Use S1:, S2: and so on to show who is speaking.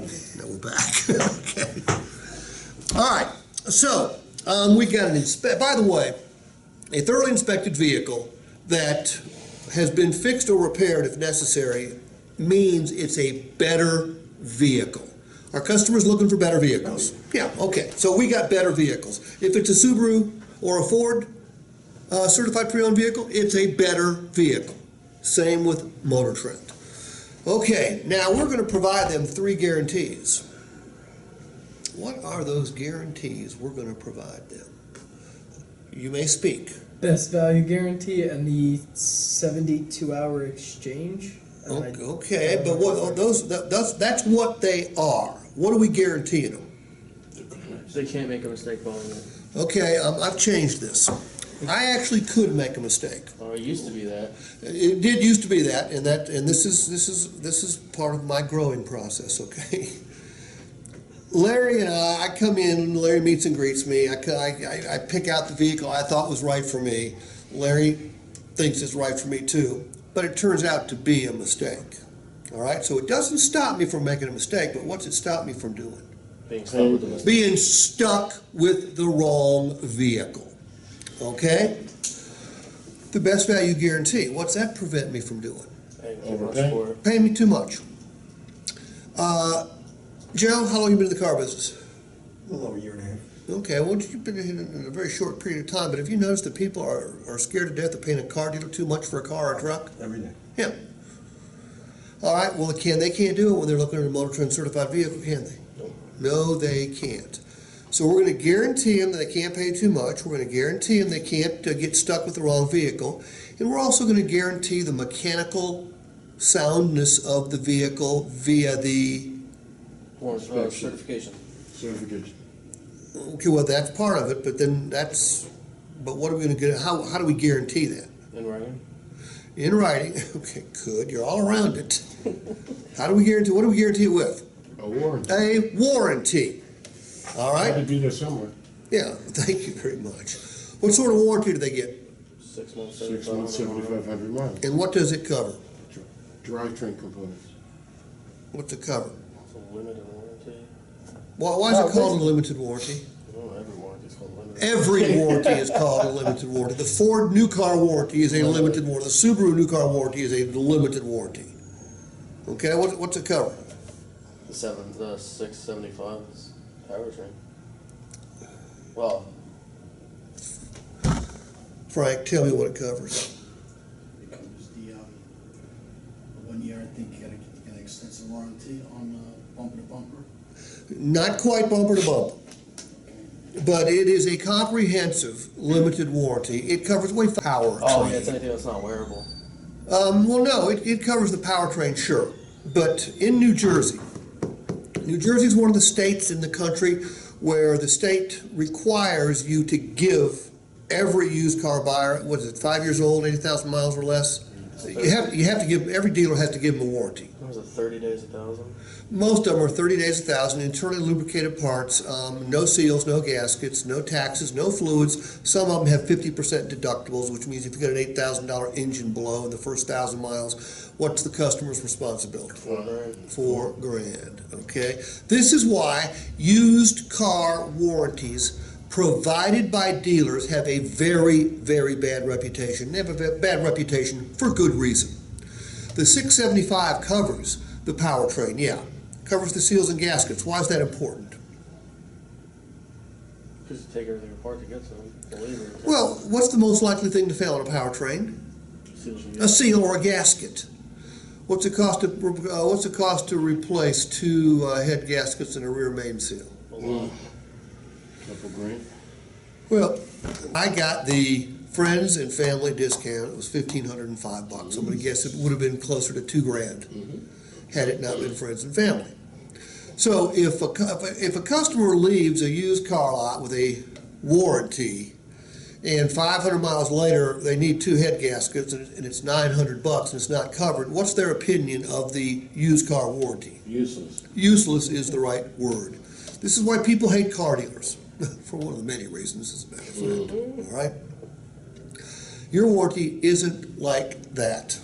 S1: Now we're back. Okay. All right. So we got an by the way, a thoroughly inspected vehicle that has been fixed or repaired if necessary means it's a better vehicle. Our customer's looking for better vehicles. Yeah, okay. So we got better vehicles. If it's a Subaru or a Ford certified pre-owned vehicle, it's a better vehicle. Same with MotorTrend. Okay, now we're going to provide them 3 guarantees. What are those guarantees we're going to provide them? You may speak.
S2: Best value guarantee and the 72-hour exchange.
S1: Okay, but what that's what they are. What are we guaranteeing them?
S3: They can't make a mistake buying it.
S1: Okay, I've changed this. I actually could make a mistake.
S3: Oh, it used to be that.
S1: It did used to be that, and this is part of my growing process. Okay. Larry and I come in, and Larry meets and greets me. I pick out the vehicle I thought was right for me. Larry thinks it's right for me too, but it turns out to be a mistake. All right, so it doesn't stop me from making a mistake, but what's it stop me from doing?
S3: Being stuck with the mistake.
S1: Being stuck with the wrong vehicle. Okay? The best value guarantee. What's that prevent me from doing?
S3: Paying too much for it.
S1: Paying me too much. Joe, how long have you been in the car business?
S4: A little over a year and a half.
S1: Okay, well, you've been in a very short period of time, but have you noticed that people are scared to death of paying a car dealer too much for a car or a truck?
S4: Every day.
S1: Yeah. All right, well, they can't do it when they're looking at a MotorTrend certified vehicle, can they?
S3: Nope.
S1: No, they can't. So we're going to guarantee them that they can't pay too much. We're going to guarantee them they can't get stuck with the wrong vehicle. And we're also going to guarantee the mechanical soundness of the vehicle via the...
S3: certification.
S4: Certification.
S1: Okay, well, that's part of it, but then but what are we going to get? How do we guarantee that?
S3: In writing?
S1: In writing. Okay, good. You're all around it. How do we guarantee? What do we guarantee it with?
S4: A warranty.
S1: A warranty. All right?
S4: Got to be there somewhere.
S1: Yeah, thank you very much. What sort of warranty do they get?
S3: 6 months,
S4: 6 months, 7,500 miles.
S1: And what does it cover?
S4: Drivetrain components.
S1: What's it cover?
S3: It's a limited warranty.
S1: Why is it called a limited warranty?
S3: Well, every warranty is called limited.
S1: Every warranty is called a limited warranty. The Ford new car warranty is a limited warranty. The Subaru new car warranty is a limited warranty. Okay, what's it cover?
S3: The 675 is powertrain. Well,
S1: Frank, tell me what it covers.
S5: It covers the 1 year, I think you got an extensive warranty on bumper to bumper.
S1: Not quite bumper to bumper, but it is a comprehensive limited warranty. It covers power.
S3: oh, yeah, it's anything that's not wearable.
S1: Well, no, it covers the powertrain, sure, but in New Jersey is one of the states in the country where the state requires you to give every used car buyer, what is it, 5 years old, 80,000 miles or less? You have to give, every dealer has to give them a warranty.
S3: What was it, 30 days, 1,000?
S1: Most of them are 30 days, 1,000, internally lubricated parts, no seals, no gaskets, no taxes, no fluids. Some of them have 50% deductibles, which means if you get an $8,000 engine blow in the first 1,000 miles, what's the customer's responsibility? $4 grand, okay? This is why used car warranties provided by dealers have a very, very bad reputation. They have a bad reputation for good reason. The 675 covers the powertrain, yeah. Covers the seals and gaskets. Why is that important?
S3: Because you take everything apart to get some. Believe it.
S1: Well, what's the most likely thing to fail on a powertrain? A seal or a gasket. What's it cost to replace 2 head gaskets and a rear main seal?
S4: Couple grand.
S1: Well, I got the friends and family discount. It was $1,505. I'm going to guess it would have been closer to $2 grand had it not been friends and family. So if a customer leaves a used car lot with a warranty, and 500 miles later they need 2 head gaskets and it's $900 and it's not covered, what's their opinion of the used car warranty?
S4: Useless.
S1: Useless is the right word. This is why people hate car dealers, for one of the many reasons, as a matter of fact. All right? Your warranty isn't like that.